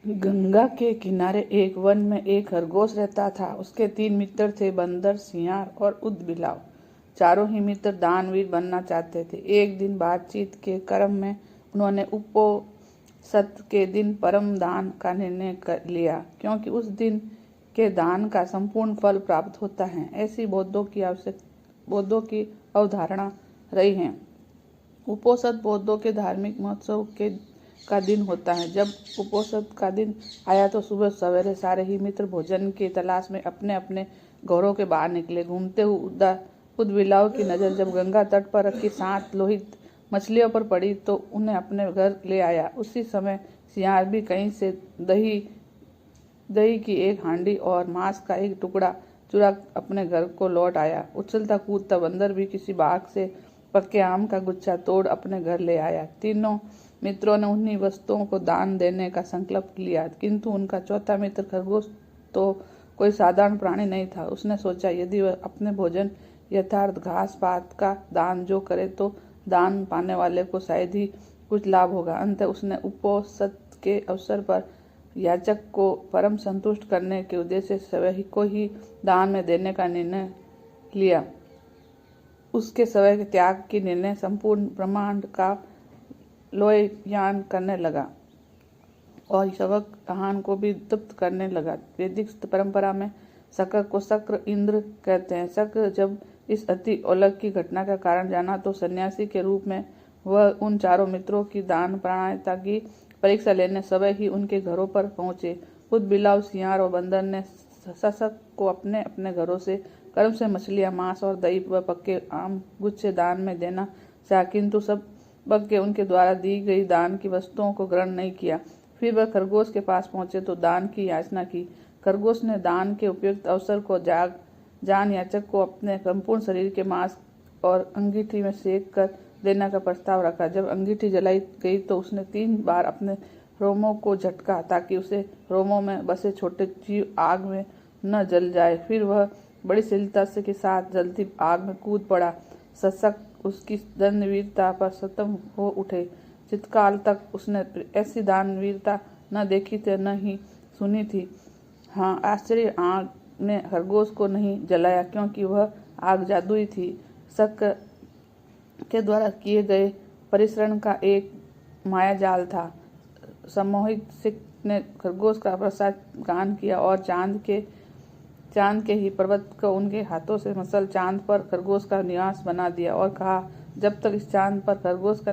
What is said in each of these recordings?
गंगा के किनारे एक वन में एक खरगोश रहता था। उसके 3 मित्र थे, बंदर, सियार और ऊदबिलाव। चारों ही मित्र दानवीर बनना चाहते थे। एक दिन बातचीत के क्रम में उन्होंने उपोषद के दिन परम दान का निर्णय कर लिया, क्योंकि उस दिन के दान का संपूर्ण फल प्राप्त होता है। ऐसी बौद्धों की अवधारणा रही है। उपोषद बौद्धों के धार्मिक महोत्सव का दिन होता है। जब उपोषद का दिन आया तो सुबह सवेरे सारे ही मित्र भोजन की तलाश में अपने अपने घरों के बाहर निकले। घूमते हुए ऊदबिलाव की नजर जब गंगा तट पर रखी 7 लोहित मछलियों पर पड़ी तो उन्हें अपने घर ले आया। उसी समय सियार भी कहीं से दही की एक हांडी और मांस का एक टुकड़ा चुरा अपने घर को लौट आया। उछलता कूदता बंदर भी किसी बाग से पक्के आम का गुच्छा तोड़ अपने घर ले आया। तीनों मित्रों ने उन्हीं वस्तुओं को दान देने का संकल्प लिया, किंतु उनका चौथा मित्र खरगोश तो कोई साधारण प्राणी नहीं था। उसने सोचा, यदि वह अपने भोजन यथार्थ घास पात का दान जो करे तो दान पाने वाले को शायद ही कुछ लाभ होगा। अंत उसने उपोषद के अवसर पर याचक को परम संतुष्ट करने के उद्देश्य से स्वयं को ही दान में देने का निर्णय लिया। उसके स्वयं के त्याग की निर्णय संपूर्ण ब्रह्मांड का लोययान करने लगा और शवक कहान को भी तृप्त करने लगा। वैदिक परंपरा में शकर को शक्र इंद्र कहते हैं। शक्र जब इस अति अलौकिक घटना का कारण जाना तो सन्यासी के रूप में वह उन चारों मित्रों की दान प्राणता की परीक्षा लेने स्वयं ही उनके घरों पर पहुंचे। ऊदबिलाव, सियार और बंदर ने शक को अपने अपने घरों से कर्म से मछलियां, मांस और दही व पक्के आम गुच्छे दान में देना चाहा, किंतु सब के उनके द्वारा दी गई दान की वस्तुओं को ग्रहण नहीं किया। फिर वह खरगोश के पास पहुंचे तो दान की याचना की। खरगोश ने दान के उपयुक्त अवसर को जान याचक को अपने संपूर्ण शरीर के मांस और अंगीठी में सेक कर देने का प्रस्ताव रखा। जब अंगीठी जलाई गई तो उसने 3 बार अपने रोमों को झटका ताकि उसे रोमों में बसे छोटे जीव आग में न जल जाए। फिर वह बड़ी शीलता के साथ जलती आग में कूद पड़ा। शक उसकी दानवीरता पर सतम हो उठे। चितकाल तक उसने ऐसी दानवीरता न देखी थी न ही सुनी थी। हाँ, आश्चर्य, आग ने खरगोश को नहीं जलाया, क्योंकि वह आग जादुई थी। शक के द्वारा किए गए परिश्रण का एक मायाजाल था। सम्मोहित सिख ने खरगोश का प्रसाद गान किया और चांद के ही पर्वत को उनके हाथों से मसल चांद पर खरगोश का निवास बना दिया और कहा, जब तक इस चांद पर खरगोश का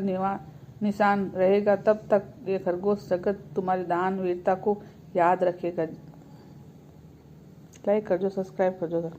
निशान रहेगा तब तक ये खरगोश जगत तुम्हारी दान वीरता को याद रखेगा। लाइक कर दो, सब्सक्राइब कर दो।